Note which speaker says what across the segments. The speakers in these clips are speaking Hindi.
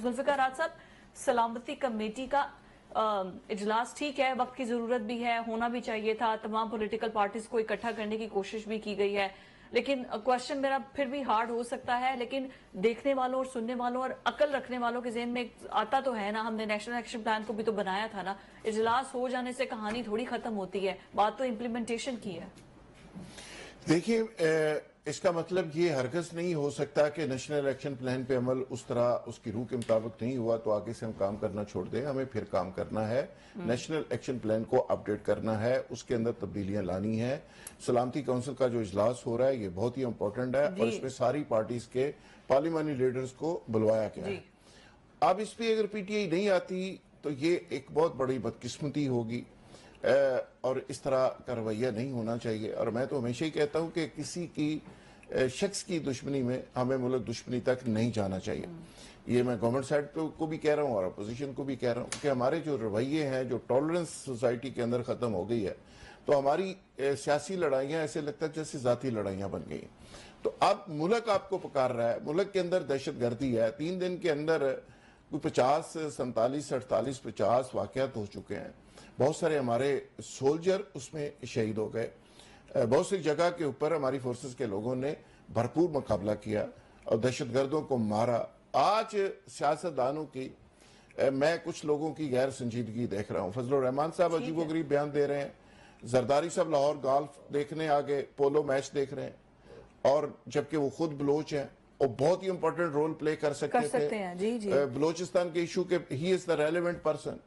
Speaker 1: जुल्फिकार राज साहब, सलामती कमेटी का इजलास ठीक है, वक्त की जरूरत भी है, होना भी चाहिए था, तमाम पॉलिटिकल पार्टीज को इकट्ठा करने की कोशिश भी की गई है, लेकिन क्वेश्चन मेरा फिर भी हार्ड हो सकता है, लेकिन देखने वालों और सुनने वालों और अकल रखने वालों के ज़हन में आता तो है ना, हमने नेशनल एक्शन प्लान को भी तो बनाया था ना। इजलास हो जाने से कहानी थोड़ी खत्म होती है, बात तो इम्प्लीमेंटेशन की है।
Speaker 2: देखिए, इसका मतलब ये हरगिज़ नहीं हो सकता कि नेशनल एक्शन प्लान पे अमल उस तरह उसकी रूह के मुताबिक नहीं हुआ तो आगे से हम काम करना छोड़ दें। हमें फिर काम करना है, नेशनल एक्शन प्लान को अपडेट करना है, उसके अंदर तब्दीलियां लानी है। सलामती काउंसिल का जो इजलास हो रहा है ये बहुत ही इंपॉर्टेंट है और इसमें सारी पार्टीज के पार्लियामानी लीडर्स को बुलवाया गया है। अब इस पर अगर पीटीआई नहीं आती तो ये एक बहुत बड़ी बदकिस्मती होगी और इस तरह का रवैया नहीं होना चाहिए। और मैं तो हमेशा ही कहता हूं कि किसी की शख्स की दुश्मनी में हमें मुल्क दुश्मनी तक नहीं जाना चाहिए। ये मैं गवर्नमेंट साइड को भी कह रहा हूं और अपोजिशन को भी कह रहा हूं कि हमारे जो रवैये हैं, जो टॉलरेंस सोसाइटी के अंदर खत्म हो गई है, तो हमारी सियासी लड़ाइयां ऐसे लगता है जैसे जाती लड़ाइयां बन गई। तो अब मुल्क आपको पुकार रहा है, मुल्क के अंदर दहशतगर्दी है। 3 दिन के अंदर 50, 47, 48, 50 वाकयात हो चुके हैं। बहुत सारे हमारे सोल्जर उसमें शहीद हो गए। बहुत सी जगह के ऊपर हमारी फोर्सेस के लोगों ने भरपूर मुकाबला किया और दहशतगर्दों को मारा। आज सियासतदानों की मैं कुछ लोगों की गैर संजीदगी देख रहा हूँ। फजलुर रहमान साहब अजीबोगरीब बयान दे रहे हैं, जरदारी साहब लाहौर गोल्फ देखने आगे पोलो मैच देख रहे हैं, और जबकि वो खुद बलोच हैं और बहुत ही इंपॉर्टेंट रोल प्ले कर सकते थे बलोचिस्तान के इशू के। He is the relevant person.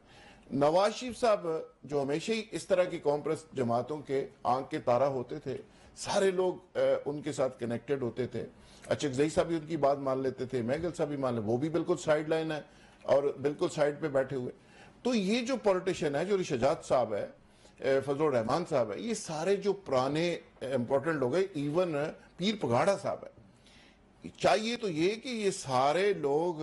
Speaker 2: Nawaz Sharif साहब जो हमेशा ही इस तरह की कॉम्प्रेस जमातों के आंख के तारा होते थे, सारे लोग उनके साथ कनेक्टेड होते थे। अचकजई साहब भी उनकी बात मान लेते थे, महगल साहब भी मान ले, वो भी बिल्कुल साइड लाइन है और बिल्कुल साइड पे बैठे हुए। तो ये जो पॉलिटिशियन है, जो रिशजात साहब है, फजलुर रहमान साहब है, ये सारे जो पुराने इंपॉर्टेंट लोग हैं, इवन पीर पगाड़ा साहब है, चाहिए तो ये कि ये सारे लोग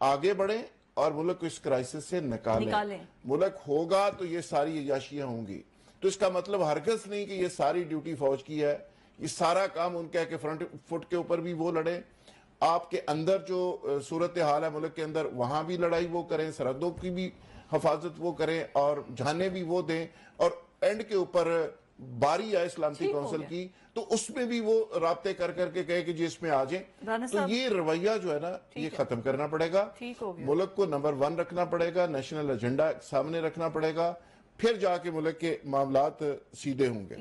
Speaker 2: आगे बढ़े और मुल्क को इस क्राइसिस से निकालें। मुल्क होगा तो ये सारी अयाशियां होंगी। तो इसका मतलब हरगिज़ नहीं कि ये सारी ड्यूटी फौज की है, ये सारा काम उनका के फ्रंट फुट के ऊपर भी वो लड़े, आपके अंदर जो सूरत हाल है मुल्क के अंदर वहां भी लड़ाई वो करें, सरहदों की भी हिफाजत वो करें और जाने भी वो दें, और एंड के ऊपर बारी आए सलामती काउंसिल की तो उसमें भी वो राब्ते कर करके कहे कि जी इसमें आ जाए। तो ये रवैया जो है ना, ये खत्म करना पड़ेगा। मुल्क को नंबर 1 रखना पड़ेगा, नेशनल एजेंडा सामने रखना पड़ेगा, फिर जाके मुल्क के मामलात सीधे होंगे।